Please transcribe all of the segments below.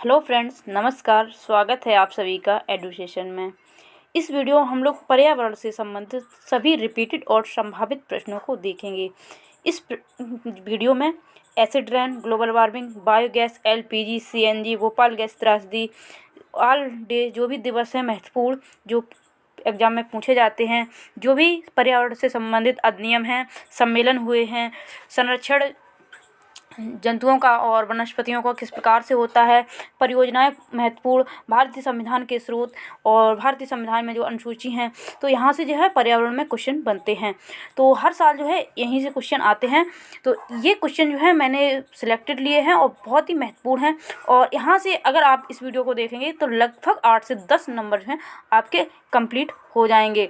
Hello friends, नमस्कार। स्वागत है आप सभी का एडुकेशन में। इस वीडियो हम लोग पर्यावरण से संबंधित सभी रिपीटेड और संभावित प्रश्नों को देखेंगे। इस वीडियो में acid rain, global warming, biogas, LPG, CNG, Bhopal gas त्रासदी, ऑल डे जो भी दिवस हैं महत्वपूर्ण जो एग्जाम में पूछे जाते हैं, जो भी पर्यावरण से संबंधित अधिनियम हैं, सम्मेलन हुए हैं, संरक्षण जंतुओं का और वनस्पतियों का किस प्रकार से होता है, परियोजनाएं महत्वपूर्ण, भारतीय संविधान के स्रोत और भारतीय संविधान में जो अनुसूची हैं, तो यहाँ से जो है पर्यावरण में क्वेश्चन बनते हैं। तो हर साल जो है यहीं से क्वेश्चन आते हैं। तो ये क्वेश्चन जो है मैंने सिलेक्टेड लिए हैं और बहुत ही महत्वपूर्ण हैं। और यहाँ से अगर आप इस वीडियो को देखेंगे तो लगभग 8 से 10 नंबर जो हैं आपके कंप्लीट हो जाएंगे।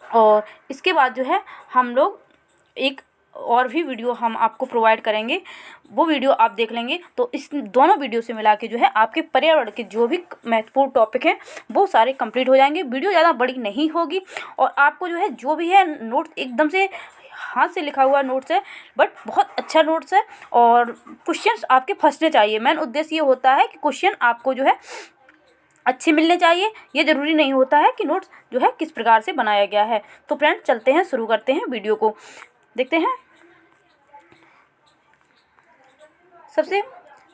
और इसके बाद जो है हम लोग एक और भी वीडियो हम आपको प्रोवाइड करेंगे, वो वीडियो आप देख लेंगे तो इस दोनों वीडियो से मिला के जो है आपके पर्यावरण के जो भी महत्वपूर्ण टॉपिक हैं वो सारे कंप्लीट हो जाएंगे। वीडियो ज़्यादा बड़ी नहीं होगी और आपको जो भी है नोट्स एकदम से हाथ से लिखा हुआ नोट्स है, बट बहुत अच्छा नोट्स है और क्वेश्चंस आपके फंसने चाहिए। मेन उद्देश्य ये होता है कि क्वेश्चन आपको जो है अच्छे मिलने चाहिए। ये ज़रूरी नहीं होता है कि नोट्स जो है किस प्रकार से बनाया गया है। तो फ्रेंड्स चलते हैं, शुरू करते हैं, वीडियो को देखते हैं। सबसे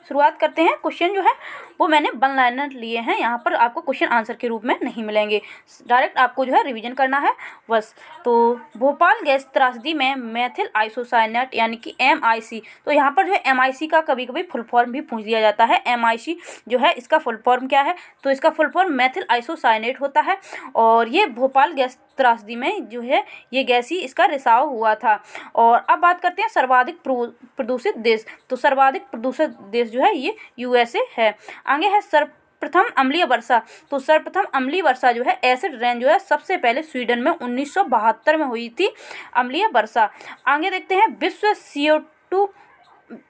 शुरुआत करते हैं। क्वेश्चन जो है वो मैंने वन लाइनर लिए हैं, यहाँ पर आपको क्वेश्चन आंसर के रूप में नहीं मिलेंगे, डायरेक्ट आपको जो है रिवीजन करना है बस। तो भोपाल गैस त्रासदी में मेथिल आइसोसाइनेट यानी कि MIC, तो यहाँ पर जो है MIC का कभी कभी फुल फॉर्म भी पूछ दिया जाता है। MIC जो है इसका फुल फॉर्म क्या है, तो इसका फुल फॉर्म मेथिल आइसोसाइनेट होता है। और ये भोपाल गैस त्रासदी में जो है ये गैस ही इसका रिसाव हुआ था। और अब बात करते हैं सर्वाधिक प्रदूषित देश। तो सर्वाधिक प्रदूषित देश जो है ये USA है। आगे है सर्वप्रथम अम्लीय वर्षा। तो सर्वप्रथम अम्लीय वर्षा जो है एसिड रेन जो है सबसे पहले स्वीडन में 1972 में हुई थी अम्लीय वर्षा। आगे देखते हैं विश्व CO2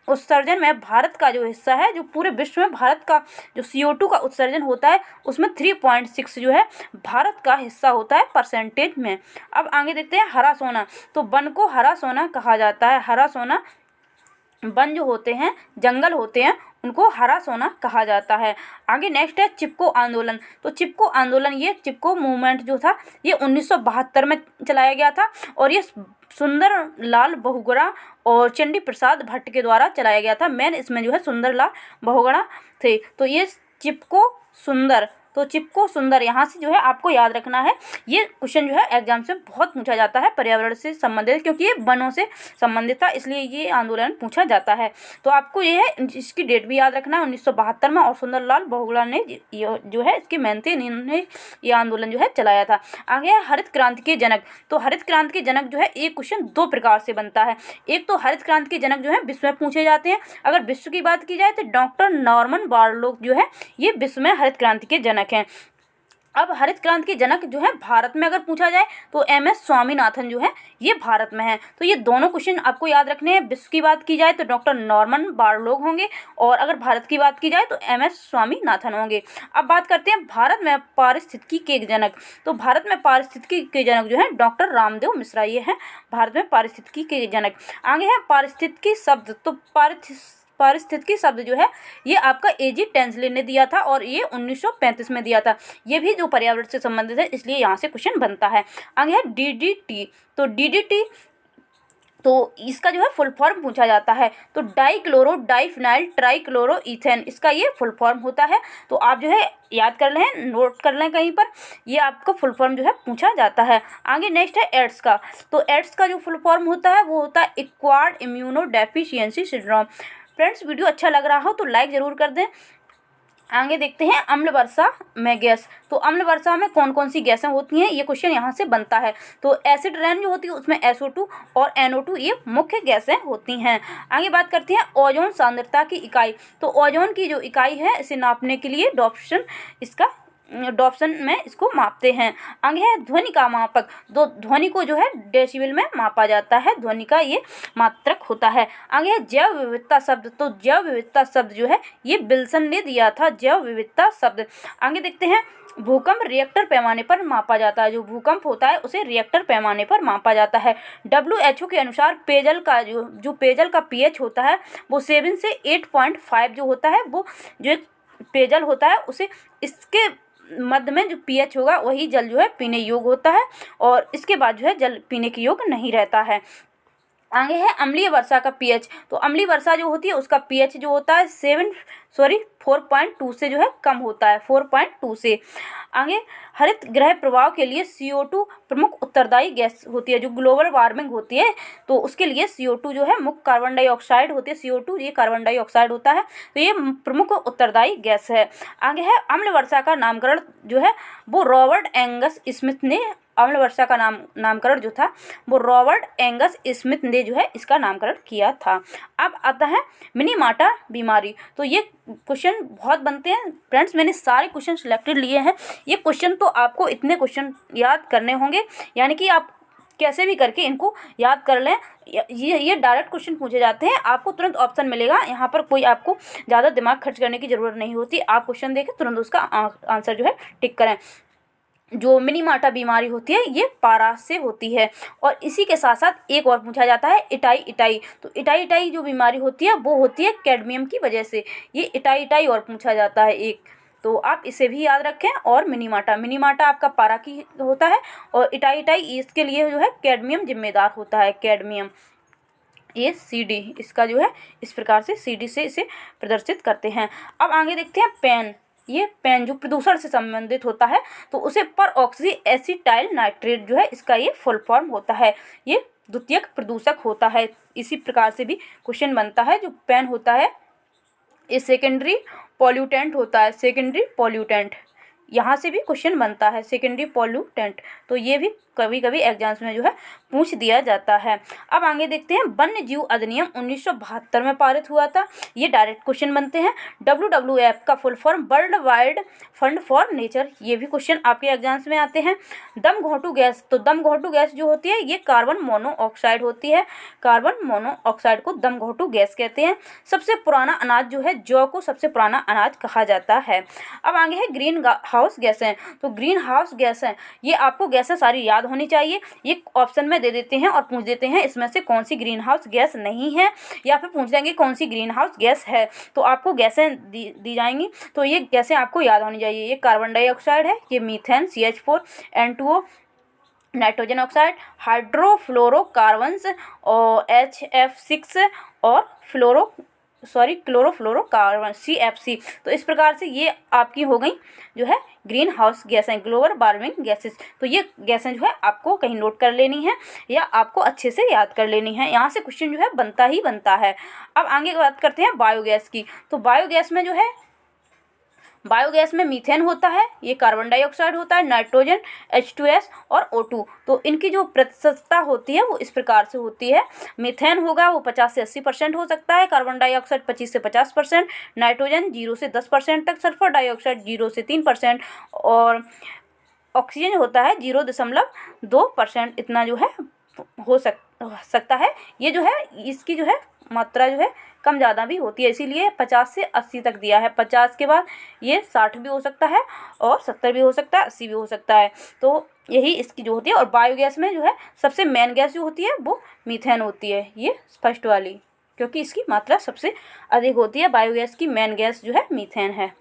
उत्सर्जन में भारत का जो हिस्सा है, जो पूरे विश्व में भारत का जो CO2 का उत्सर्जन होता है उसमें 3.6 जो है भारत का हिस्सा होता है परसेंटेज में। अब आगे देखते हैं हरा सोना। तो वन को हरा सोना कहा जाता है। हरा सोना, वन जो होते हैं, जंगल होते हैं, उनको हरा सोना कहा जाता है। आगे नेक्स्ट है चिपको आंदोलन। तो चिपको आंदोलन, ये चिपको मूवमेंट जो था ये 1972 में चलाया गया था और ये सुंदर लाल बहुगुणा और चंडी प्रसाद भट्ट के द्वारा चलाया गया था। मेन इसमें जो है सुंदर लाल बहुगुणा थे। तो ये चिपको सुंदर, तो चिपको सुंदर यहाँ से जो है आपको याद रखना है। ये क्वेश्चन जो है एग्जाम से बहुत पूछा जाता है पर्यावरण से संबंधित, क्योंकि ये वनों से संबंधित था, इसलिए ये आंदोलन पूछा जाता है। तो आपको ये है इसकी डेट भी याद रखना है 1972 में। और सुंदरलाल बहुगुणा ने जो है इसके मेन थे, इन्होंने ये आंदोलन जो है चलाया था। आगे है हरित क्रांति के जनक। तो हरित क्रांति के जनक जो है एक क्वेश्चन दो प्रकार से बनता है। एक तो हरित क्रांति के जनक जो है विश्व में पूछे जाते हैं। अगर विश्व की बात की जाए तो डॉक्टर नॉर्मन बोरलॉग जो है ये विश्व में हरित क्रांति के जनक हैं। अब हरित क्रांति के जनक जो है भारत में अगर पूछा जाए तो MS स्वामीनाथन जो है ये भारत में है। तो ये दोनों क्वेश्चन आपको याद रखने हैं। विश्व की बात की जाए तो डॉक्टर नॉर्मन बोरलॉग होंगे और अगर भारत की बात की जाए तो MS स्वामीनाथन होंगे। अब बात करते हैं भारत में पारिस्थितिकी के जनक। तो भारत में पारिस्थितिकी के जनक जो है डॉक्टर रामदेव मिश्रा, ये है भारत में पारिस्थितिकी के जनक। आगे है पारिस्थितिकी शब्द। तो पारिस्थितिकी शब्द जो है ये आपका AG टेंसले ने दिया था और ये 1935 में दिया था। ये भी जो पर्यावरण से संबंधित है, इसलिए यहाँ से क्वेश्चन बनता है। आगे है DDT। तो DDT, तो इसका जो है फुल फॉर्म पूछा जाता है। तो डाइक्लोरो डाइफिनाइल ट्राइक्लोरोइथेन, इसका ये फुल फॉर्म होता है। तो आप जो है याद कर लें, नोट कर लें कहीं पर, ये आपका फुल फॉर्म जो है पूछा जाता है। आगे नेक्स्ट है एड्स का। तो एड्स का जो फुल फॉर्म होता है वो होता है acquired immuno deficiency syndrome. Friends video अच्छा लग रहा हो तो लाइक ज़रूर कर दें। आगे देखते हैं अम्ल वर्षा में गैस। तो अम्ल वर्षा में कौन कौन सी गैसें होती हैं, ये क्वेश्चन यहाँ से बनता है। तो एसिड रेन जो होती है उसमें SO2 और NO2 ये मुख्य गैसें होती हैं। आगे बात करते हैं ओजोन सांद्रता की इकाई। तो ओजोन की जो इकाई है इसे नापने के लिए डॉप्सन में इसको मापते हैं। आगे है ध्वनि का मापक। तो ध्वनि को जो है डेसिबल में मापा जाता है, ध्वनि का ये मात्रक होता है। आगे है जैव विविधता शब्द। तो जैव विविधता शब्द जो है ये विल्सन ने दिया था, जैव विविधता शब्द। आगे देखते हैं भूकंप रिएक्टर पैमाने पर मापा जाता है। जो भूकंप होता है उसे रिएक्टर पैमाने पर मापा जाता है। WHO के अनुसार पेयजल का जो पेयजल का pH होता है वो 7 से 8.5 जो होता है वो जो पेयजल होता है उसे इसके मध्य में जो पीएच होगा वही जल जो है पीने योग्य होता है, और इसके बाद जो है जल पीने के योग्य नहीं रहता है। आगे है अम्लीय वर्षा का पीएच। तो अम्लीय वर्षा जो होती है उसका पीएच जो होता है 4.2 से जो है कम होता है, 4.2 से। आगे हरित गृह प्रभाव के लिए CO2 प्रमुख उत्तरदायी गैस होती है। जो ग्लोबल वार्मिंग होती है तो उसके लिए CO2 जो है मुख्य कार्बन डाइऑक्साइड होती है। CO2 ये कार्बन डाइऑक्साइड होता है, तो ये प्रमुख उत्तरदायी गैस है। आगे है अम्ल वर्षा का नामकरण जो है वो रॉबर्ट एंगस स्मिथ ने, अम्ल वर्षा का नामकरण जो था वो रॉबर्ट एंगस स्मिथ ने जो है इसका नामकरण किया था। अब आता है मिनीमाटा बीमारी। तो ये क्वेश्चन बहुत बनते हैं फ्रेंड्स, मैंने सारे क्वेश्चन सिलेक्टेड लिए हैं। ये क्वेश्चन तो आपको इतने क्वेश्चन याद करने होंगे, यानी कि आप कैसे भी करके इनको याद कर लें। ये डायरेक्ट क्वेश्चन पूछे जाते हैं, आपको तुरंत ऑप्शन मिलेगा। यहाँ पर कोई आपको ज़्यादा दिमाग खर्च करने की ज़रूरत नहीं होती। आप क्वेश्चन देखें तुरंत उसका आंसर जो है टिक करें। जो मिनीमाटा बीमारी होती है ये पारा से होती है, और इसी के साथ साथ एक और पूछा जाता है इटाई। तो इटाई जो बीमारी होती है वो होती है कैडमियम की वजह से। ये इटाई और पूछा जाता है एक, तो आप इसे भी याद रखें। और मिनीमाटा आपका पारा की होता है, और इटाई इसके लिए जो है कैडमियम जिम्मेदार होता है, कैडमियम। ये CD इसका जो है इस प्रकार से CD से इसे प्रदर्शित करते हैं। अब आगे देखते हैं पेन। ये पेन जो प्रदूषण से संबंधित होता है तो उसे पर ऑक्सी एसिटाइल नाइट्रेट जो है इसका ये फुल फॉर्म होता है। ये द्वितीयक प्रदूषक होता है। इसी प्रकार से भी क्वेश्चन बनता है। जो पेन होता है ये सेकेंडरी पॉल्यूटेंट होता है, सेकेंडरी पॉल्यूटेंट, यहाँ से भी क्वेश्चन बनता है सेकेंडरी पॉल्यूटेंट। तो ये भी कभी कभी एग्जाम्स में जो है पूछ दिया जाता है। अब आगे देखते हैं वन्य जीव अधिनियम 1972 में पारित हुआ था। ये डायरेक्ट क्वेश्चन बनते हैं। WWF का full form world wide fund for nature, ये भी क्वेश्चन आपके एग्जाम्स में आते हैं। दम घोंटू गैस। तो दम घोंटू गैस जो होती है ये कार्बन मोनोऑक्साइड होती है। कार्बन मोनोऑक्साइड को दम घोंटू गैस कहते हैं। सबसे पुराना अनाज जो है जौ को सबसे पुराना अनाज कहा जाता है। अब आगे है ग्रीन हाउस गैसें। तो ग्रीन हाउस गैसें ये आपको गैसें सारी याद होनी चाहिए। ये ऑप्शन में दे देते हैं और पूछ देते हैं इसमें से कौन सी ग्रीन हाउस गैस नहीं है, या फिर पूछ देंगे कौन सी ग्रीन हाउस गैस है। तो आपको गैसें दी जाएंगी, तो ये गैसें आपको याद होनी चाहिए। ये कार्बन डाइऑक्साइड है, ये methane CH4, N2O nitrogen oxide, हाइड्रोफ्लोरोकार्बन्स और HF6 और क्लोरोफ्लोरोकार्बन CFC। तो इस प्रकार से ये आपकी हो गई जो है ग्रीन हाउस गैसें, ग्लोबल वार्मिंग गैसेस। तो ये गैसें जो है आपको कहीं नोट कर लेनी है या आपको अच्छे से याद कर लेनी है। यहाँ से क्वेश्चन जो है बनता ही बनता है। अब आगे बात करते हैं बायोगैस की। तो बायोगैस में जो है बायोगैस में मीथेन होता है, ये कार्बन डाइऑक्साइड होता है, नाइट्रोजन H2S और O2। तो इनकी जो प्रतिशतता होती है वो इस प्रकार से होती है। मीथेन होगा वो 50 से 80% हो सकता है, कार्बन डाइऑक्साइड 25 से 50%, नाइट्रोजन 0 से 10% तक, सल्फर डाइऑक्साइड 0 से 3%, और ऑक्सीजन होता है 0.2% इतना जो है हो सकता है। ये जो है इसकी जो है मात्रा जो है कम ज़्यादा भी होती है, इसीलिए 50 से 80 तक दिया है। 50 के बाद ये 60 भी हो सकता है, और 70 भी हो सकता है, 80 भी हो सकता है। तो यही इसकी जो होती है। और बायोगैस में जो है सबसे मेन गैस जो होती है वो मीथेन होती है, ये फर्स्ट वाली, क्योंकि इसकी मात्रा सबसे अधिक होती है। बायोगैस की मेन गैस जो है मीथेन है।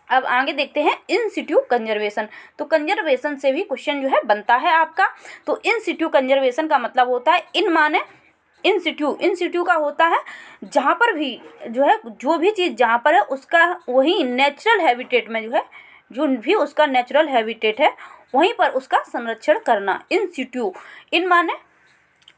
अब आगे देखते हैं इन सिटू कंजर्वेशन। तो कंजर्वेशन से भी क्वेश्चन जो है बनता है आपका। तो इन सिटू कंजर्वेशन का मतलब होता है इन माने इन सिटू का होता है जहाँ पर भी जो है जो भी चीज़ जहाँ पर है उसका वही नेचुरल हैबिटेट में जो है जो भी उसका नेचुरल हैबिटेट है वहीं पर उसका संरक्षण करना। इन सिटू, इन माने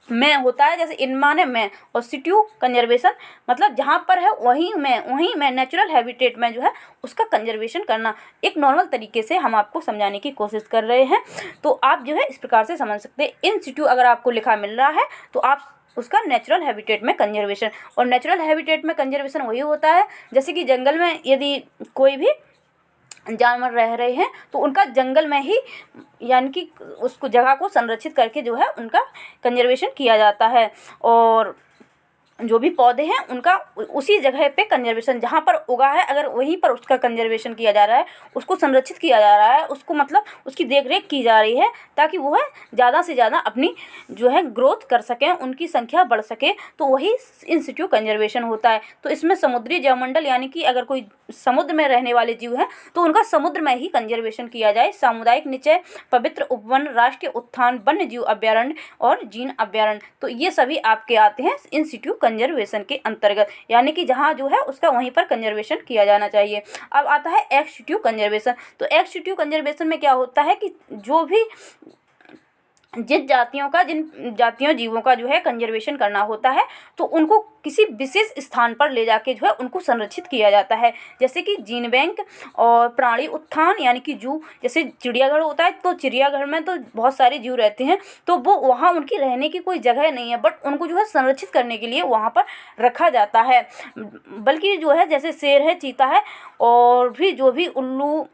में होता है, जैसे इन माने में, और सिटू कंजर्वेशन मतलब जहाँ पर है वहीं में नेचुरल हैबिटेट में जो है उसका कंजर्वेशन करना। एक नॉर्मल तरीके से हम आपको समझाने की कोशिश कर रहे हैं, तो आप जो है इस प्रकार से समझ सकते हैं। इन सिटू अगर आपको लिखा मिल रहा है तो आप उसका नेचुरल हैबिटेट में कंजर्वेशन, और नेचुरल हैबिटेट में कंजर्वेशन वही होता है जैसे कि जंगल में यदि कोई भी जानवर रह रहे हैं तो उनका जंगल में ही यानी कि उसको जगह को संरक्षित करके जो है उनका कंजर्वेशन किया जाता है। और जो भी पौधे हैं उनका उसी जगह पे कंजर्वेशन, जहाँ पर उगा है अगर वहीं पर उसका कंजर्वेशन किया जा रहा है, उसको संरक्षित किया जा रहा है, उसको मतलब उसकी देख रेख की जा रही है ताकि वो है ज़्यादा से ज़्यादा अपनी जो है ग्रोथ कर सकें, उनकी संख्या बढ़ सके, तो वही इन सिटू कंजर्वेशन होता है। तो इसमें समुद्री जैवमंडल यानी कि अगर कोई समुद्र में रहने वाले जीव हैं तो उनका समुद्र में ही कंजर्वेशन किया जाए। सामुदायिक निचय, पवित्र उपवन, राष्ट्रीय उद्यान, वन्य जीव अभ्यारण्य और जीन अभ्यारण्य, तो ये सभी आपके आते हैं इन सिटू कंजर्वेशन के अंतर्गत, यानी कि जहाँ जो है उसका वहीं पर कंजर्वेशन किया जाना चाहिए। अब आता है एक्स सिटू कंजर्वेशन। तो एक्स सिटू कंजर्वेशन में क्या होता है कि जो भी जिन जातियों जीवों का जो है कंजर्वेशन करना होता है तो उनको किसी विशेष स्थान पर ले जाके जो है उनको संरक्षित किया जाता है, जैसे कि जीन बैंक और प्राणी उत्थान यानी कि जू, जैसे चिड़ियाघर होता है तो चिड़ियाघर में तो बहुत सारे जीव रहते हैं, तो वो वहाँ उनकी रहने की कोई जगह नहीं है, बट उनको जो है संरक्षित करने के लिए वहाँ पर रखा जाता है। बल्कि जो है जैसे शेर है, चीता है और भी जो भी उल्लू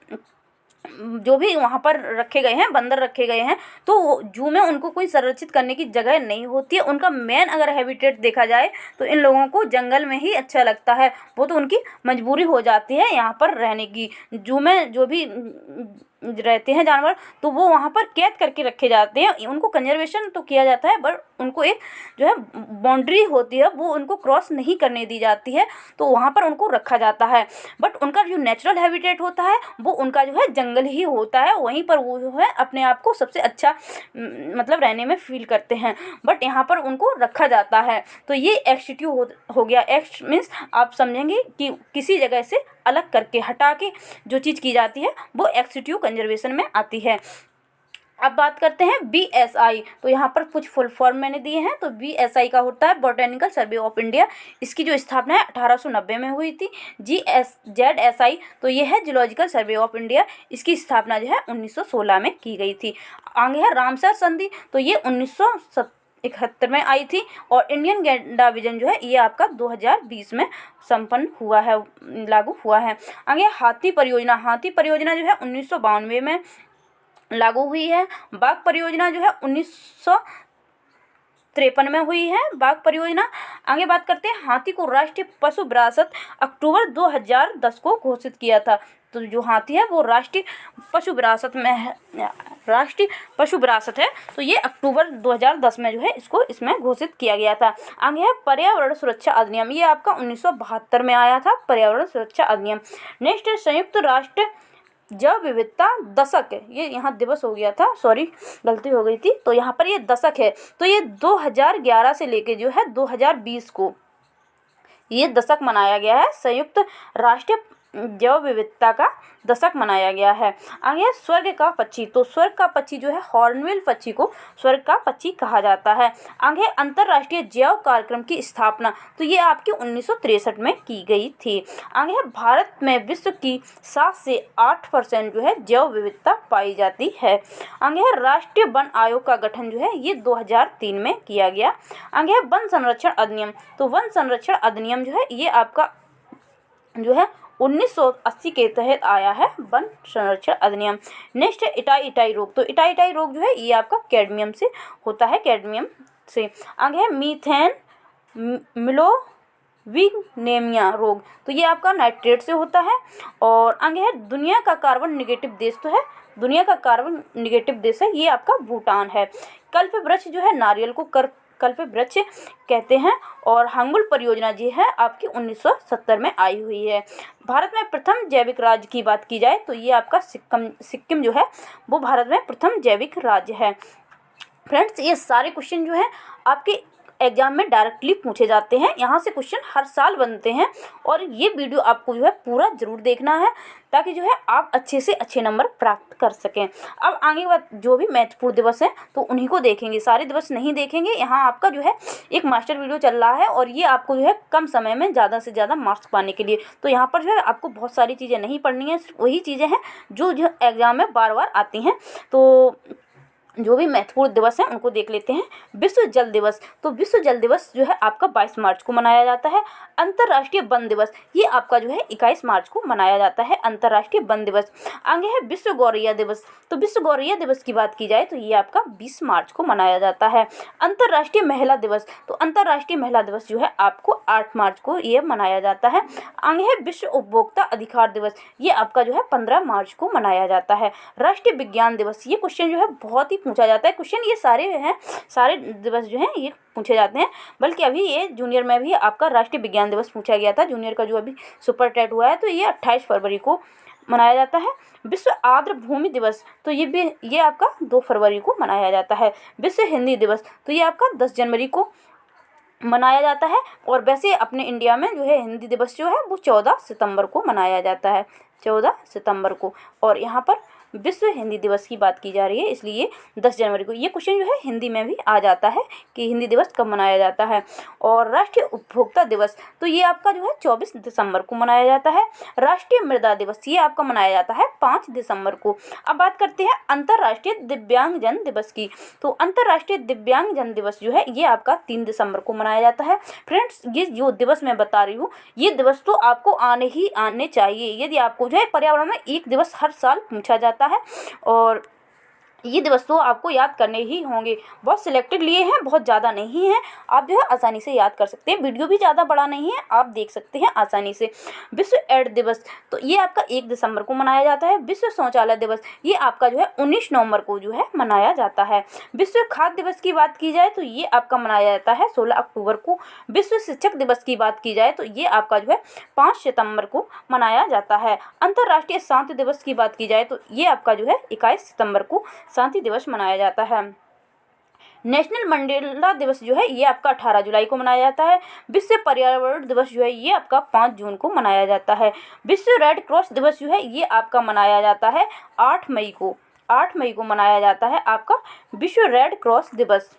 जो भी वहाँ पर रखे गए हैं, बंदर रखे गए हैं, तो जू में उनको कोई संरक्षित करने की जगह नहीं होती है। उनका मेन अगर हैबिटेट देखा जाए तो इन लोगों को जंगल में ही अच्छा लगता है, वो तो उनकी मजबूरी हो जाती है यहाँ पर रहने की। जू में जो भी रहते हैं जानवर तो वो वहाँ पर कैद करके रखे जाते हैं, उनको कंजर्वेशन तो किया जाता है बट उनको एक जो है बाउंड्री होती है वो उनको क्रॉस नहीं करने दी जाती है, तो वहाँ पर उनको रखा जाता है। बट उनका जो नेचुरल हैबिटेट होता है वो उनका जो है जंगल ही होता है, वहीं पर वो जो है अपने आप को सबसे अच्छा मतलब रहने में फील करते हैं, बट यहाँ पर उनको रखा जाता है। तो ये एक्सटीट्यू हो गया। एक्स मीन्स आप समझेंगे कि किसी जगह से अलग करके हटा के जो चीज़ की जाती है वो एक्सटीट्यू कंजर्वेशन में आती है। अब बात करते हैं BSI। तो यहाँ पर कुछ फुल फॉर्म मैंने दिए हैं। तो BSI का होता है बोटेनिकल सर्वे ऑफ इंडिया, इसकी जो स्थापना है 1890 में हुई थी। ZSI तो ये है जूलॉजिकल सर्वे ऑफ इंडिया, इसकी स्थापना जो है 1916 में की गई थी। आगे है रामसर संधि, तो ये 1971 में आई थी। और इंडियन गैंडा विजन जो है ये आपका 2020 में संपन्न हुआ है, लागू हुआ है। आगे हाथी परियोजना। हाथी परियोजना जो है 1992 में लागू हुई है। बाघ परियोजना जो है 1953 में हुई है, बाघ परियोजना। आगे बात करते हैं हाथी को राष्ट्रीय पशु विरासत अक्टूबर 2010 को घोषित किया था। तो जो हाथी है वो राष्ट्रीय पशु विरासत में है, राष्ट्रीय पशु विरासत है, तो ये अक्टूबर 2010 में जो है इसमें घोषित किया गया था। आगे है पर्यावरण सुरक्षा अधिनियम, ये आपका 1972 में आया था पर्यावरण सुरक्षा अधिनियम। नेक्स्ट है संयुक्त राष्ट्र जैव विविधता दशक, ये यहाँ दिवस हो गया था, सॉरी गलती हो गई थी, तो यहाँ पर ये दशक है। तो ये 2011 से लेके जो है 2020 को ये दशक मनाया गया है, संयुक्त राष्ट्र जैव विविधता का दशक मनाया गया है। आगे है स्वर्ग का पक्षी। तो स्वर्ग का पक्षी जो है हॉर्नबिल पक्षी को स्वर्ग का पक्षी कहा जाता है। आगे अंतर्राष्ट्रीय जैव कार्यक्रम की स्थापना, तो ये आपकी 1963 में की गई थी। आगे है भारत में विश्व की 7 से 8% जो है जैव विविधता पाई जाती है। आगे है राष्ट्रीय वन आयोग का गठन जो है ये 2003 में किया गया। आगे है वन संरक्षण अधिनियम। तो वन संरक्षण अधिनियम जो है ये आपका जो है 1980 के तहत आया है वन संरक्षण अधिनियम। नेक्स्ट है इटाई रोग। तो इटाई रोग जो है ये आपका कैडमियम से होता है, कैडमियम से। आगे है मीथेन मिलोविनेमिया रोग, तो ये आपका नाइट्रेट से होता है। और आगे है दुनिया का कार्बन निगेटिव देश, तो है दुनिया का कार्बन निगेटिव देश है ये आपका भूटान है। कल्प वृक्ष जो है नारियल को कल्प वृक्ष कहते हैं। और हंगुल परियोजना जी है आपकी 1970 में आई हुई है। भारत में प्रथम जैविक राज्य की बात की जाए तो ये आपका सिक्किम जो है वो भारत में प्रथम जैविक राज्य है। फ्रेंड्स ये सारे क्वेश्चन जो है आपके एग्जाम में डायरेक्टली पूछे जाते हैं, यहाँ से क्वेश्चन हर साल बनते हैं और ये वीडियो आपको जो है पूरा ज़रूर देखना है ताकि जो है आप अच्छे से अच्छे नंबर प्राप्त कर सकें। अब आगे बात जो भी महत्वपूर्ण दिवस हैं तो उन्हीं को देखेंगे, सारे दिवस नहीं देखेंगे। यहाँ आपका जो है एक मास्टर वीडियो चल रहा है और ये आपको जो है कम समय में ज़्यादा से ज़्यादा मार्क्स पाने के लिए, तो यहाँ पर जो है आपको बहुत सारी चीज़ें नहीं पढ़नी है, सिर्फ वही चीज़ें हैं जो एग्ज़ाम में बार बार आती हैं। तो जो भी महत्वपूर्ण दिवस हैं उनको देख लेते हैं। विश्व जल दिवस, तो विश्व जल दिवस जो है आपका 22 मार्च को मनाया जाता है। अंतर्राष्ट्रीय वन दिवस, ये आपका जो है 21 मार्च को मनाया जाता है, अंतर्राष्ट्रीय वन दिवस। आगे है विश्व गौरैया दिवस, तो विश्व गौरैया दिवस की बात की जाए तो ये आपका 20 मार्च को मनाया जाता है। अंतर्राष्ट्रीय महिला दिवस, तो अंतर्राष्ट्रीय महिला दिवस जो है आपको 8 मार्च को ये मनाया जाता है। आगे है विश्व उपभोक्ता अधिकार दिवस, ये आपका जो है 15 मार्च को मनाया जाता है। राष्ट्रीय विज्ञान दिवस, ये क्वेश्चन जो है बहुत ही पूछा जाता है, क्वेश्चन ये सारे हैं, सारे दिवस जो हैं ये पूछे जाते हैं। बल्कि अभी ये जूनियर में भी आपका राष्ट्रीय विज्ञान दिवस पूछा गया था, जूनियर का जो अभी सुपर टेट हुआ है, तो ये 28 फरवरी को मनाया जाता है। विश्व आर्द्र भूमि दिवस, तो ये आपका 2 फरवरी को मनाया जाता है। विश्व हिंदी दिवस, तो ये आपका 10 जनवरी को मनाया जाता है। और वैसे अपने इंडिया में जो है हिंदी दिवस जो है वो 14 सितंबर को मनाया जाता है, 14 सितंबर को। और यहाँ पर विश्व हिंदी दिवस की बात की जा रही है, इसलिए 10 जनवरी को। ये क्वेश्चन जो है हिंदी में भी आ जाता है कि हिंदी दिवस कब मनाया जाता है। और राष्ट्रीय उपभोक्ता दिवस, तो ये आपका जो है 24 दिसंबर को मनाया जाता है। राष्ट्रीय मृदा दिवस, ये आपका मनाया जाता है 5 दिसंबर को। अब बात करते हैं अंतर्राष्ट्रीय दिव्यांगजन दिवस की, तो अंतर्राष्ट्रीय दिव्यांगजन दिवस जो है ये आपका 3 दिसंबर को मनाया जाता है। फ्रेंड्स, ये जो दिवस मैं बता रही हूँ, ये दिवस तो आपको आने चाहिए। यदि आपको जो है पर्यावरण में एक दिवस हर साल पूछा जाता है, और ये दिवस तो आपको याद करने ही होंगे। बहुत सिलेक्टेड लिए हैं, बहुत ज़्यादा नहीं है, आप जो है आसानी से याद कर सकते हैं। वीडियो भी ज़्यादा बड़ा नहीं है, आप देख सकते हैं आसानी से। विश्व एड्स दिवस, तो ये आपका 1 दिसंबर को मनाया जाता है। विश्व शौचालय दिवस, ये आपका जो है 19 नवंबर को जो है मनाया जाता है। विश्व खाद्य दिवस की बात की जाए तो ये आपका मनाया जाता है 16 अक्टूबर को। विश्व शिक्षक दिवस की बात की जाए तो ये आपका जो है 5 सितंबर को मनाया जाता है। अंतर्राष्ट्रीय शांति दिवस की बात की जाए तो ये आपका जो है 21 सितंबर को शांति दिवस मनाया जाता है। नेशनल मंडेला दिवस जो है ये आपका 18 जुलाई को मनाया जाता है। विश्व पर्यावरण दिवस जो है ये आपका 5 जून को मनाया जाता है। विश्व रेड क्रॉस दिवस जो है ये आपका मनाया जाता है 8 मई को। 8 मई को मनाया जाता है आपका विश्व रेड क्रॉस दिवस।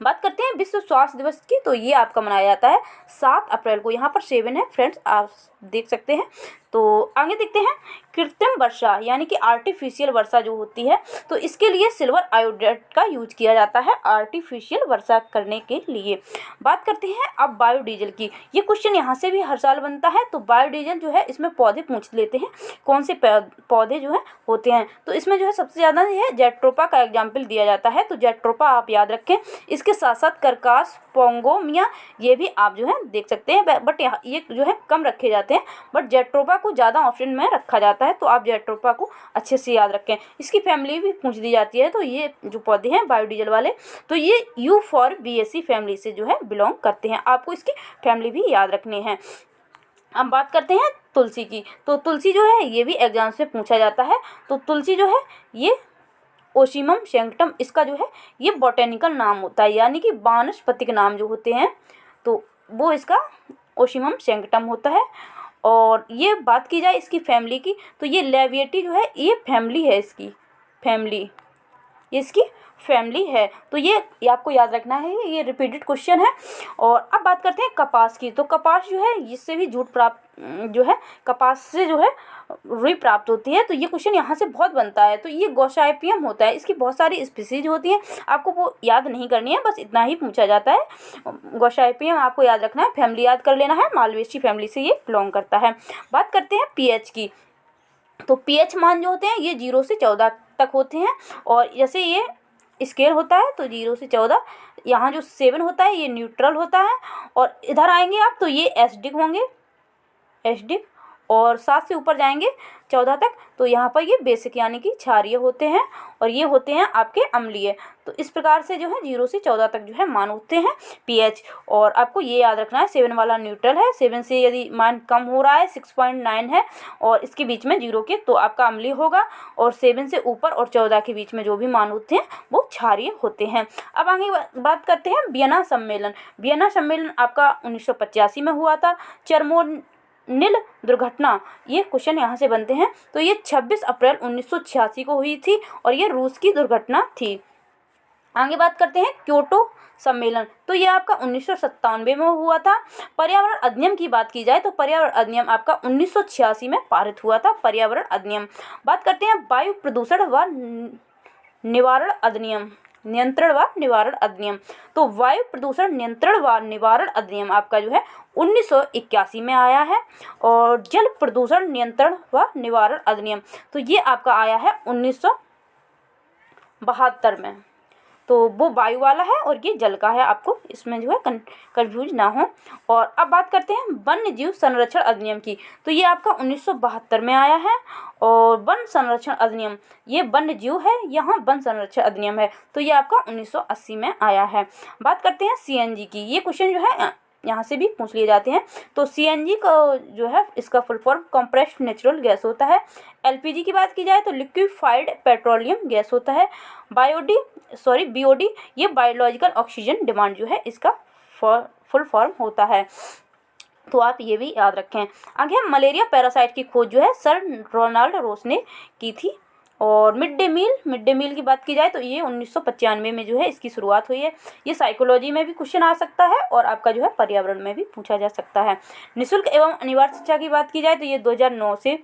बात करते हैं विश्व स्वास्थ्य दिवस की, तो ये आपका मनाया जाता है 7 अप्रैल को। यहाँ पर 7 है फ्रेंड्स, आप देख सकते हैं। तो आगे देखते हैं कृत्रिम वर्षा, यानी कि आर्टिफिशियल वर्षा जो होती है, तो इसके लिए सिल्वर आयोडाइड का यूज किया जाता है आर्टिफिशियल वर्षा करने के लिए। बात करते हैं अब बायोडीजल की। ये क्वेश्चन यहाँ से भी हर साल बनता है। तो बायोडीजल जो है इसमें पौधे पूछ लेते हैं, कौन से पौधे जो है होते हैं। तो इसमें जो है सबसे ज़्यादा है जेट्रोपा का एग्जाम्पल दिया जाता है, तो जेट्रोपा आप याद रखें। इसके साथ साथ करकास, पोंगोमिया, ये भी आप जो है देख सकते हैं, बट ये जो है कम रखे जाते हैं, बट जेट्रोपा को ज़्यादा ऑप्शन में रखा जाता है। तो आप जेट्रोपा को अच्छे से याद रखें। इसकी फैमिली भी पूछ दी जाती है। तो ये जो पौधे हैं बायोडीजल वाले, तो ये यूफॉर्बिएसी फैमिली से जो है बिलोंग करते हैं। आपको इसकी फैमिली भी याद रखनी है। अब बात करते हैं तुलसी की। तो तुलसी जो है ये भी एग्जाम से पूछा जाता है। तो तुलसी जो है ये ओशिमम सैंक्टम, इसका जो है ये बॉटेनिकल नाम होता है, यानी कि वानस्पतिक नाम जो होते हैं तो वो इसका ओशिमम सैंक्टम होता है। और ये बात की जाए इसकी फैमिली की, तो ये लेविएटी जो है ये फैमिली है, इसकी फैमिली, इसकी फैमिली है। तो ये आपको याद रखना है, ये रिपीटेड क्वेश्चन है। और अब बात करते हैं कपास की। तो कपास जो है इससे भी जूट प्राप्त जो है, कपास से जो है रुई प्राप्त होती है। तो ये क्वेश्चन यहाँ से बहुत बनता है। तो ये गॉसिपियम होता है, इसकी बहुत सारी स्पीसीज होती हैं, आपको वो याद नहीं करनी है, बस इतना ही पूछा जाता है। गॉसिपियम आपको याद रखना है, फैमिली याद कर लेना है, मालवेसी फैमिली से ये बिलोंग करता है। बात करते हैं पीएच की। तो पीएच मान जो होते हैं ये 0 से 14 तक होते हैं। और जैसे ये स्केल होता है तो 0 से 14, यहाँ जो 7 होता है ये न्यूट्रल होता है। और इधर आएंगे आप तो ये एसिडिक होंगे, एसिडिक। और 7 से ऊपर जाएंगे 14 तक तो यहाँ पर ये बेसिक यानी कि क्षारीय होते हैं। और ये होते हैं आपके अम्लीय। तो इस प्रकार से जो है 0 से 14 तक जो है मान होते हैं पीएच। और आपको ये याद रखना है 7 वाला न्यूट्रल है, 7 से यदि मान कम हो रहा है 6.9 है और इसके बीच में 0 के, तो आपका अम्लीय होगा। और 7 से ऊपर और 14 के बीच में जो भी मान होते हैं वो क्षारीय होते हैं। अब आगे बात करते हैं वियना सम्मेलन। वियना सम्मेलन आपका 1985 में हुआ था। चर्मोनिल दुर्घटना, ये क्वेश्चन यहाँ से बनते हैं। तो ये 26 अप्रैल 1986 को हुई थी और ये रूस की दुर्घटना थी। आगे बात करते हैं क्योटो सम्मेलन। तो ये आपका 1997 में हुआ था। पर्यावरण अधिनियम की बात की जाए तो पर्यावरण अधिनियम आपका 1986 में पारित हुआ था, पर्यावरण अधिनियम। बात करते हैं वायु प्रदूषण व निवारण अधिनियम, नियंत्रण व निवारण अधिनियम। तो वायु प्रदूषण नियंत्रण व निवारण अधिनियम आपका जो है 1981 में आया है। और जल प्रदूषण नियंत्रण व निवारण अधिनियम तो ये आपका आया है 1972 में। तो वो वायु वाला है और ये जल का है, आपको इसमें जो है कंफ्यूज ना हो। और अब बात करते हैं वन्य जीव संरक्षण अधिनियम की। तो ये आपका 1972 में आया है। और वन संरक्षण अधिनियम, ये वन्य जीव है, यहाँ वन संरक्षण अधिनियम है, तो ये आपका 1980 में आया है। बात करते हैं सीएनजी की। ये क्वेश्चन जो है यहाँ से भी पूछ लिए जाते हैं। तो सीएनजी का जो है इसका full form compressed natural gas होता है। एलपीजी की बात की जाए तो लिक्विफाइड पेट्रोलियम गैस होता है। बीओडी ये बायोलॉजिकल ऑक्सीजन डिमांड जो है इसका फुल फॉर्म होता है। तो आप ये भी याद रखें। आगे हम मलेरिया पैरासाइट की खोज जो है सर रोनाल्ड रोस ने की थी। और मिड डे मील की बात की जाए तो ये 1995 में जो है इसकी शुरुआत हुई है। ये साइकोलॉजी में भी क्वेश्चन आ सकता है और आपका जो है पर्यावरण में भी पूछा जा सकता है। निःशुल्क एवं अनिवार्य शिक्षा की बात की जाए तो ये 2009 से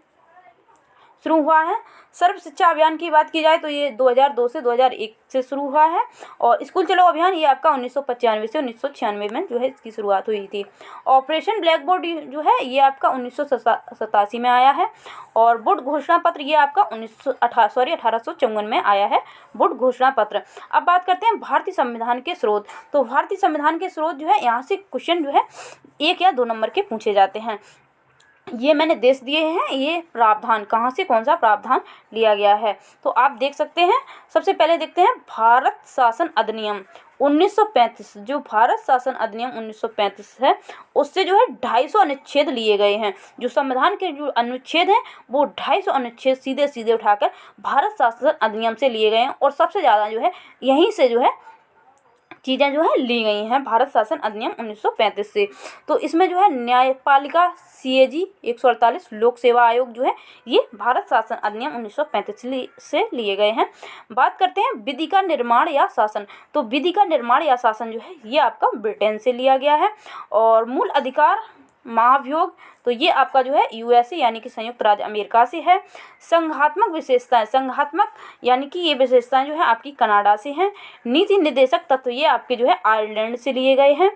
शुरू हुआ है। सर्व शिक्षा अभियान की बात की जाए तो ये 2002 से 2001 से शुरू हुआ है। और स्कूल चलो अभियान ये आपका 1995 से 1996 में जो है इसकी शुरुआत हुई थी। ऑपरेशन ब्लैक बोर्ड जो है ये आपका 1987 में आया है। और वुड घोषणा पत्र ये आपका 1854 में आया है, वुड घोषणा पत्र। अब बात करते हैं भारतीय संविधान के स्रोत। तो भारतीय संविधान के स्रोत जो है यहाँ से क्वेश्चन जो है 1 या 2 नंबर के पूछे जाते हैं। ये मैंने देश दिए हैं, ये प्रावधान कहाँ से कौन सा प्रावधान लिया गया है तो आप देख सकते हैं। सबसे पहले देखते हैं भारत शासन अधिनियम 1935। जो भारत शासन अधिनियम 1935 है उससे जो है 250 अनुच्छेद लिए गए हैं। जो संविधान के जो अनुच्छेद हैं वो 250 अनुच्छेद सीधे सीधे उठाकर भारत शासन अधिनियम से लिए गए हैं। और सबसे ज़्यादा जो है यहीं से जो है चीज़ें जो है ली गई हैं भारत शासन अधिनियम 1935 से। तो इसमें जो है न्यायपालिका CAG 148 लोक सेवा आयोग जो है ये भारत शासन अधिनियम 1935 से लिए गए हैं। बात करते हैं विधि का निर्माण या शासन। तो विधि का निर्माण या शासन जो है ये आपका ब्रिटेन से लिया गया है। और मूल अधिकार महाभियोग तो ये आपका जो है USA यानी कि संयुक्त राज्य अमेरिका से है। संघात्मक विशेषताएं, संघात्मक यानी कि ये विशेषताएं जो है आपकी कनाडा से हैं। नीति निर्देशक तत्व ये आपके जो है आयरलैंड से लिए गए हैं।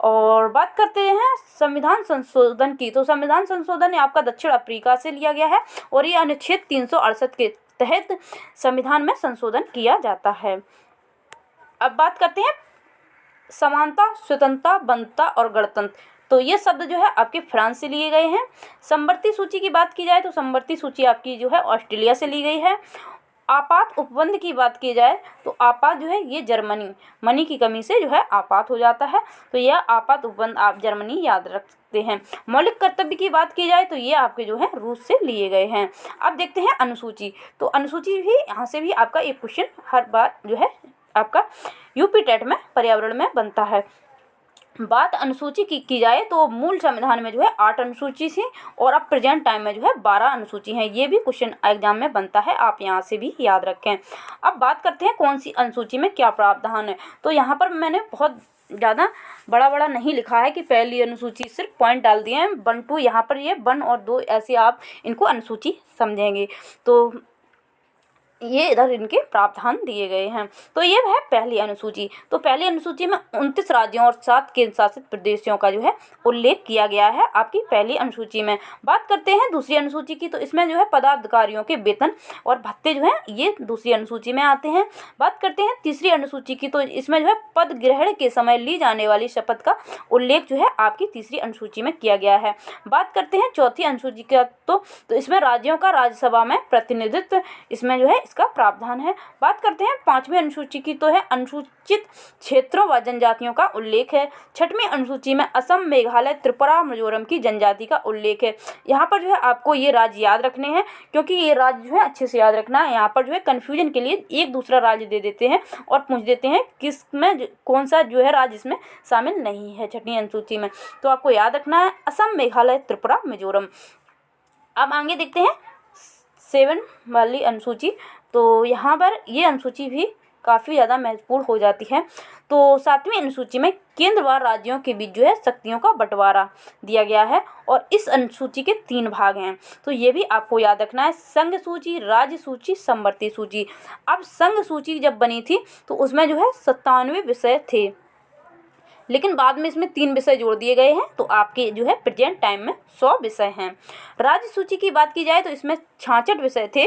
और बात करते हैं संविधान संशोधन की। तो संविधान संशोधन आपका दक्षिण अफ्रीका से लिया गया है और ये अनुच्छेद 368 के तहत संविधान में संशोधन किया जाता है। अब बात करते हैं समानता, स्वतंत्रता, बंधुता और गणतंत्र। तो ये शब्द जो है आपके फ्रांस से लिए गए हैं। समवर्ती सूची की बात की जाए तो समवर्ती सूची आपकी जो है ऑस्ट्रेलिया से ली गई है। आपात उपबंध की बात की जाए तो आपात जो है ये जर्मनी, मनी की कमी से जो है आपात हो जाता है, तो यह आपात उपबंध आप जर्मनी याद रख सकते हैं। मौलिक कर्तव्य की बात की जाए तो ये आपके जो है रूस से लिए गए हैं। अब देखते हैं अनुसूची। तो अनुसूची भी यहाँ से भी आपका एक क्वेश्चन हर बार जो है आपका यूपी टेट में पर्यावरण में बनता है। बात अनुसूची की जाए तो मूल संविधान में जो है 8 अनुसूची थी और अब प्रेजेंट टाइम में जो है 12 अनुसूची हैं। ये भी क्वेश्चन एग्जाम में बनता है, आप यहाँ से भी याद रखें। अब बात करते हैं कौन सी अनुसूची में क्या प्रावधान है। तो यहाँ पर मैंने बहुत ज़्यादा बड़ा नहीं लिखा है कि पहली अनुसूची, सिर्फ पॉइंट डाल दिए हैं 1 2। यहाँ पर ये 1 और 2 ऐसे आप इनको अनुसूची समझेंगे। तो ये इधर इनके प्रावधान दिए गए हैं। तो ये है पहली अनुसूची। तो पहली अनुसूची में 29 राज्यों और 7 केंद्र शासित प्रदेशों का जो है उल्लेख किया गया है आपकी पहली अनुसूची में। बात करते हैं दूसरी अनुसूची की। तो इसमें जो है पदाधिकारियों के वेतन और भत्ते जो हैं ये दूसरी अनुसूची में आते हैं। बात करते हैं तीसरी अनुसूची की। तो इसमें जो है पद ग्रहण के समय ली जाने वाली शपथ का उल्लेख जो है आपकी तीसरी अनुसूची में किया गया है। बात करते हैं चौथी अनुसूची का। तो इसमें राज्यों का राज्यसभा में प्रतिनिधित्व इसमें जो है इसका प्रावधान है। बात करते हैं 5वीं अनुसूची की। तो है अनुसूचित क्षेत्रों व जनजातियों का उल्लेख है। 6वीं अनुसूची में असम, मेघालय, त्रिपुरा, मिजोरम की जनजाति का उल्लेख है। यहाँ पर जो है आपको ये राज्य याद रखने हैं क्योंकि ये राज्य जो है अच्छे से याद रखना है। यहाँ पर जो है कन्फ्यूजन के लिए एक दूसरा राज्य दे देते हैं और पूछ देते हैं किस में कौन सा जो है राज्य इसमें शामिल नहीं है 6वीं अनुसूची में। तो आपको याद रखना है असम, मेघालय, त्रिपुरा, मिजोरम। अब आगे देखते हैं 7 वाली अनुसूची। तो यहाँ पर ये अनुसूची भी काफ़ी ज़्यादा महत्वपूर्ण हो जाती है। तो 7वीं अनुसूची में केंद्र व राज्यों के बीच जो है शक्तियों का बंटवारा दिया गया है और इस अनुसूची के 3 भाग हैं। तो ये भी आपको याद रखना है, संघ सूची, राज्य सूची, समवर्ती सूची। अब संघ सूची जब बनी थी तो उसमें जो है 97 विषय थे, लेकिन बाद में इसमें 3 विषय जोड़ दिए गए हैं, तो आपके जो है प्रेजेंट टाइम में 100 विषय हैं। राज्य सूची की बात की जाए तो इसमें 66 विषय थे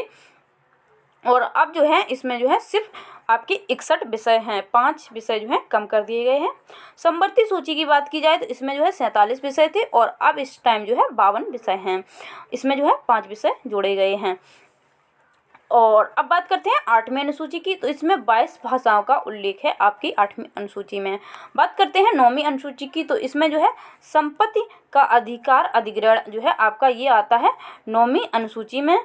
और अब जो है इसमें जो है सिर्फ आपके 61 विषय हैं, 5 विषय जो हैं कम कर दिए गए हैं। समवर्ती सूची की बात की जाए तो इसमें जो है 47 विषय थे और अब इस टाइम जो है 52 विषय हैं, इसमें जो है 5 विषय जोड़े गए हैं। और अब बात करते हैं 8वीं अनुसूची की, तो इसमें 22 भाषाओं का उल्लेख है आपकी 8वीं अनुसूची में। बात करते हैं 9वीं अनुसूची की, तो इसमें जो है संपत्ति का अधिकार अधिग्रहण जो है आपका ये आता है 9वीं अनुसूची में।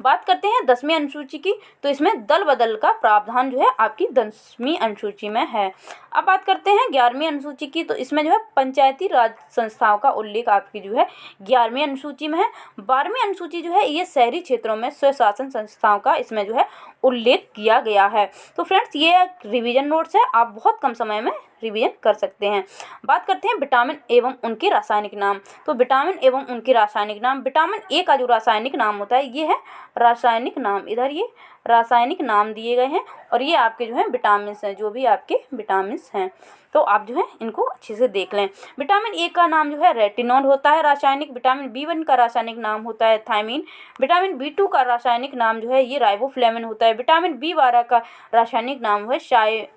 बात करते हैं 10वीं अनुसूची की, तो इसमें दल बदल का प्रावधान जो है आपकी 10वीं अनुसूची में है। अब बात करते हैं 11वीं अनुसूची की, तो इसमें जो है पंचायती राज संस्थाओं का उल्लेख आपकी जो है 11वीं अनुसूची में है। 12वीं अनुसूची जो है ये शहरी क्षेत्रों में स्वशासन संस्थाओं का इसमें जो है उल्लेख किया गया है। तो फ्रेंड्स ये रिवीजन नोट्स है, आप बहुत कम समय में रिवीजन कर सकते हैं। बात करते हैं विटामिन एवं उनके रासायनिक नाम। तो विटामिन एवं उनके रासायनिक नाम, विटामिन ए का जो रासायनिक नाम होता है ये है रासायनिक नाम, इधर ये रासायनिक नाम दिए गए हैं और ये आपके जो है विटामिन हैं, जो भी आपके विटामिन हैं, तो आप जो है इनको अच्छे से देख लें। विटामिन ए का नाम जो है रेटिनॉल होता है रासायनिक, विटामिन B1 का रासायनिक नाम होता है थायमीन, विटामिन B2 का रासायनिक नाम जो है ये राइबोफ्लेविन होता है, विटामिन B12 का रासायनिक नाम है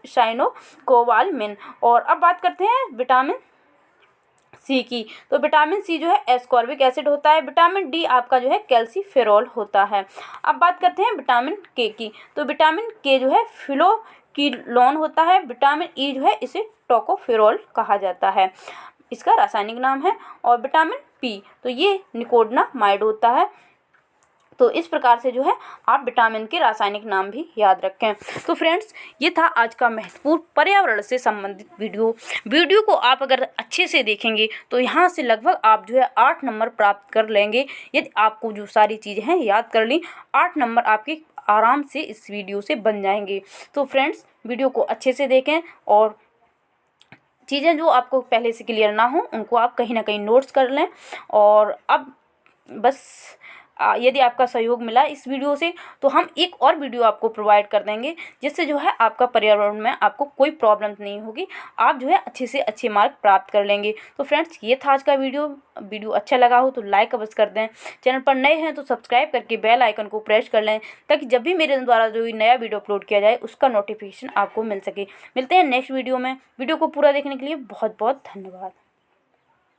साइनोकोबालामिन। और अब बात करते हैं विटामिन सी की, तो विटामिन सी जो है एस्कॉर्बिक एसिड होता है, विटामिन डी आपका जो है कैल्सीफेरॉल होता है। अब बात करते हैं विटामिन के की, तो विटामिन के जो है फिनोक्विनोन होता है, विटामिन ई जो है इसे टोकोफेरॉल कहा जाता है, इसका रासायनिक नाम है। और विटामिन पी तो ये निकोटिनामाइड होता है। तो इस प्रकार से जो है आप विटामिन के रासायनिक नाम भी याद रखें। तो फ्रेंड्स ये था आज का महत्वपूर्ण पर्यावरण से संबंधित वीडियो को आप अगर अच्छे से देखेंगे तो यहाँ से लगभग आप जो है 8 नंबर प्राप्त कर लेंगे। यदि आपको जो सारी चीज़ें हैं याद कर ली, 8 नंबर आपके आराम से इस वीडियो से बन जाएंगे। तो फ्रेंड्स वीडियो को अच्छे से देखें और चीज़ें जो आपको पहले से क्लियर ना हो उनको आप कहीं ना कहीं नोट्स कर लें। और अब बस यदि आपका सहयोग मिला इस वीडियो से तो हम एक और वीडियो आपको प्रोवाइड कर देंगे, जिससे जो है आपका पर्यावरण में आपको कोई प्रॉब्लम नहीं होगी, आप जो है अच्छे से अच्छे मार्क प्राप्त कर लेंगे। तो फ्रेंड्स ये था आज का वीडियो अच्छा लगा हो तो लाइक अवश्य कर दें, चैनल पर नए हैं तो सब्सक्राइब करके बेल आइकन को प्रेस कर लें, ताकि जब भी मेरे द्वारा जो नया वीडियो अपलोड किया जाए उसका नोटिफिकेशन आपको मिल सके। मिलते हैं नेक्स्ट वीडियो में। वीडियो को पूरा देखने के लिए बहुत बहुत धन्यवाद।